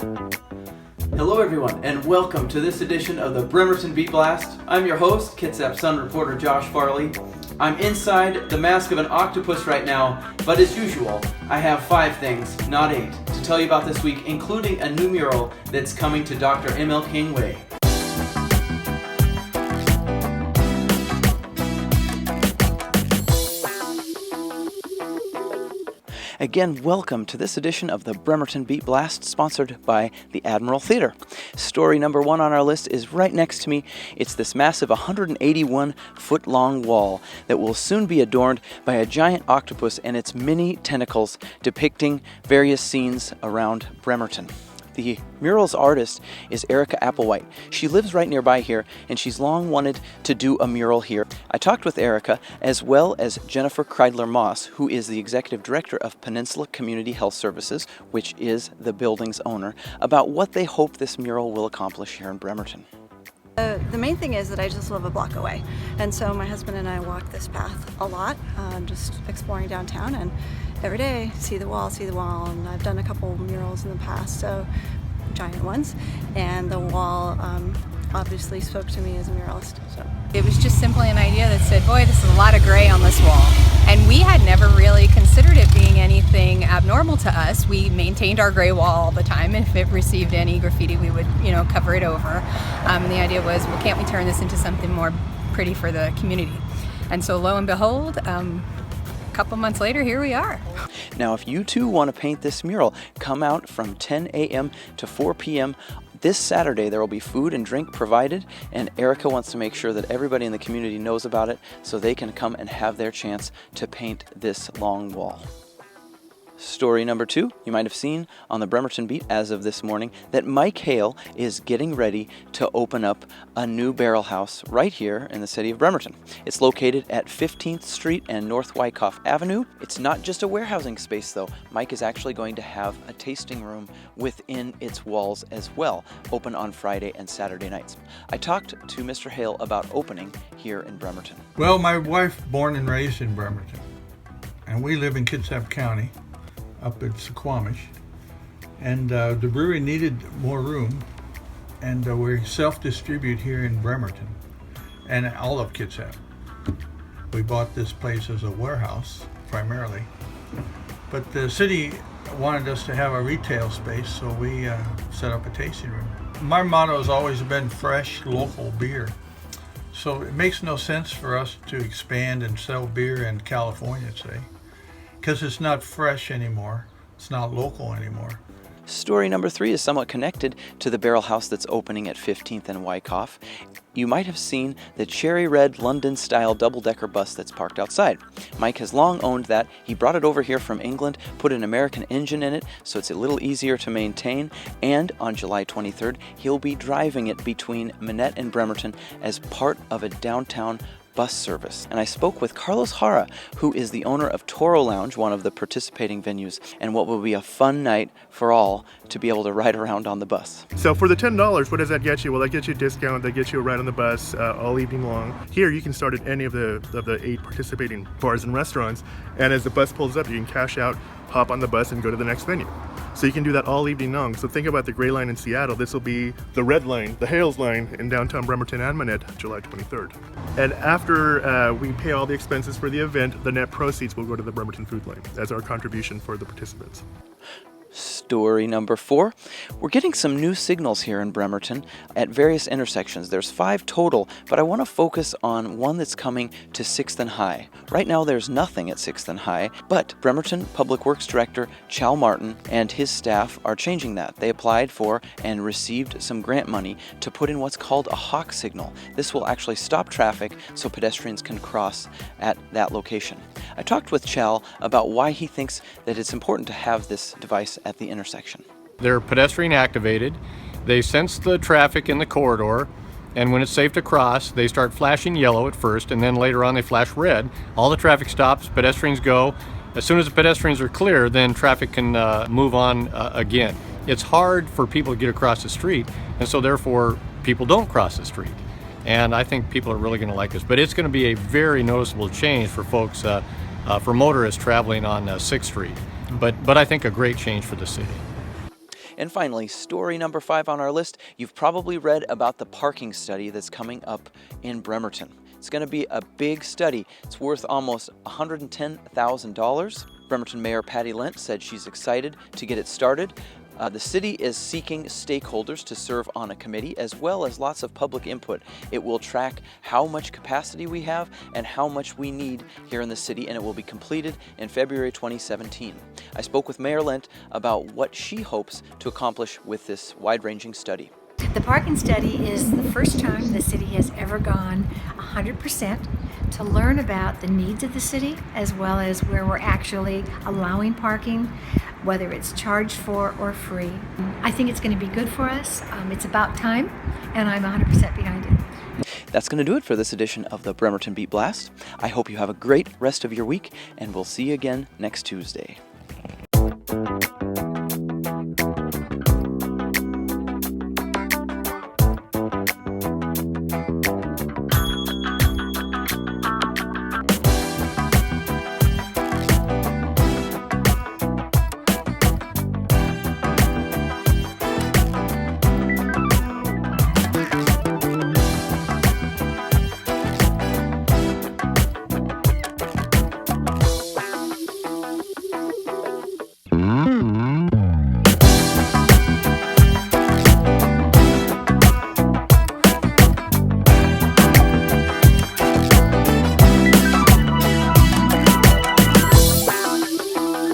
Hello everyone, and welcome to this edition of the Bremerton Beat Blast. I'm your host, Kitsap Sun reporter Josh Farley. I'm inside the mask of an octopus right now, but as usual, I have 5 things, not 8, to tell you about this week, including a new mural that's coming to Dr. M.L. King Way. Again, welcome to this edition of the Bremerton Beat Blast, sponsored by the Admiral Theater. Story number 1 on our list is right next to me. It's this massive 181-foot-long wall that will soon be adorned by a giant octopus and its many tentacles depicting various scenes around Bremerton. The mural's artist is Erica Applewhite. She lives right nearby here, and she's long wanted to do a mural here. I talked with Erica, as well as Jennifer Kreidler-Moss, who is the executive director of Peninsula Community Health Services, which is the building's owner, about what they hope this mural will accomplish here in Bremerton. The main thing is that I just live a block away, and so my husband and I walk this path a lot, just exploring downtown, and every day see the wall, and I've done a couple murals in the past, so giant ones, and the wall obviously spoke to me as a muralist. So it was just simply an idea that said, boy, this is a lot of gray on this wall. And we had never really considered it being anything abnormal to us. We maintained our gray wall all the time. If it received any graffiti, we would, cover it over. And the idea was, well, can't we turn this into something more pretty for the community? And so lo and behold, a couple months later, here we are. Now, if you too want to paint this mural, come out from 10 a.m. to 4 p.m. This Saturday. There will be food and drink provided, and Erica wants to make sure that everybody in the community knows about it so they can come and have their chance to paint this long wall. Story number 2, you might have seen on the Bremerton Beat as of this morning that Mike Hale is getting ready to open up a new barrel house right here in the city of Bremerton. It's located at 15th Street and North Wyckoff Avenue. It's not just a warehousing space though. Mike is actually going to have a tasting room within its walls as well, open on Friday and Saturday nights. I talked to Mr. Hale about opening here in Bremerton. Well, my wife born and raised in Bremerton, and we live in Kitsap County, up at Suquamish, and the brewery needed more room, and we self-distribute here in Bremerton and all of Kitsap. We bought this place as a warehouse primarily, but the city wanted us to have a retail space, so we set up a tasting room. My motto has always been fresh local beer, so it makes no sense for us to expand and sell beer in California, say, because it's not fresh anymore, it's not local anymore. Story number 3 is somewhat connected to the barrel house that's opening at 15th and Wyckoff. You might have seen the cherry red London-style double-decker bus that's parked outside. Mike has long owned that. He brought it over here from England, put an American engine in it so it's a little easier to maintain, and on July 23rd, he'll be driving it between Manette and Bremerton as part of a downtown bus service. And I spoke with Carlos Jara, who is the owner of Toro Lounge, one of the participating venues, and what will be a fun night for all to be able to ride around on the bus. So for the $10, what does that get you? Well, that gets you a discount, that gets you a ride on the bus all evening long. Here you can start at any of the 8 participating bars and restaurants, and as the bus pulls up, you can cash out, hop on the bus, and go to the next venue. So you can do that all evening long. So think about the gray line in Seattle. This will be the red line, the Hales line in downtown Bremerton and Manette, July 23rd. And after we pay all the expenses for the event, the net proceeds will go to the Bremerton Food Line as our contribution for the participants. Story number 4. We're getting some new signals here in Bremerton at various intersections. There's 5 total, but I want to focus on one that's coming to 6th and High. Right now there's nothing at 6th and High, but Bremerton Public Works Director Chal Martin and his staff are changing that. They applied for and received some grant money to put in what's called a hawk signal. This will actually stop traffic so pedestrians can cross at that location. I talked with Chal about why he thinks that it's important to have this device at the intersection. They're pedestrian activated. They sense the traffic in the corridor, and when it's safe to cross, they start flashing yellow at first, and then later on they flash red. All the traffic stops, pedestrians go. As soon as the pedestrians are clear, then traffic can move on again. It's hard for people to get across the street, and so therefore people don't cross the street. And I think people are really going to like this. But it's going to be a very noticeable change for folks, for motorists traveling on 6th Street. But I think a great change for the city. And finally, story number 5 on our list. You've probably read about the parking study that's coming up in Bremerton. It's going to be a big study. It's worth almost $110,000. Bremerton Mayor Patty Lent said she's excited to get it started. The city is seeking stakeholders to serve on a committee as well as lots of public input. It will track how much capacity we have and how much we need here in the city, and it will be completed in February 2017. I spoke with Mayor Lent about what she hopes to accomplish with this wide-ranging study. The parking study is the first time the city has ever gone 100% to learn about the needs of the city as well as where we're actually allowing parking, whether it's charged for or free. I think it's going to be good for us. It's about time, and I'm 100% behind it. That's going to do it for this edition of the Bremerton Beat Blast. I hope you have a great rest of your week, and we'll see you again next Tuesday.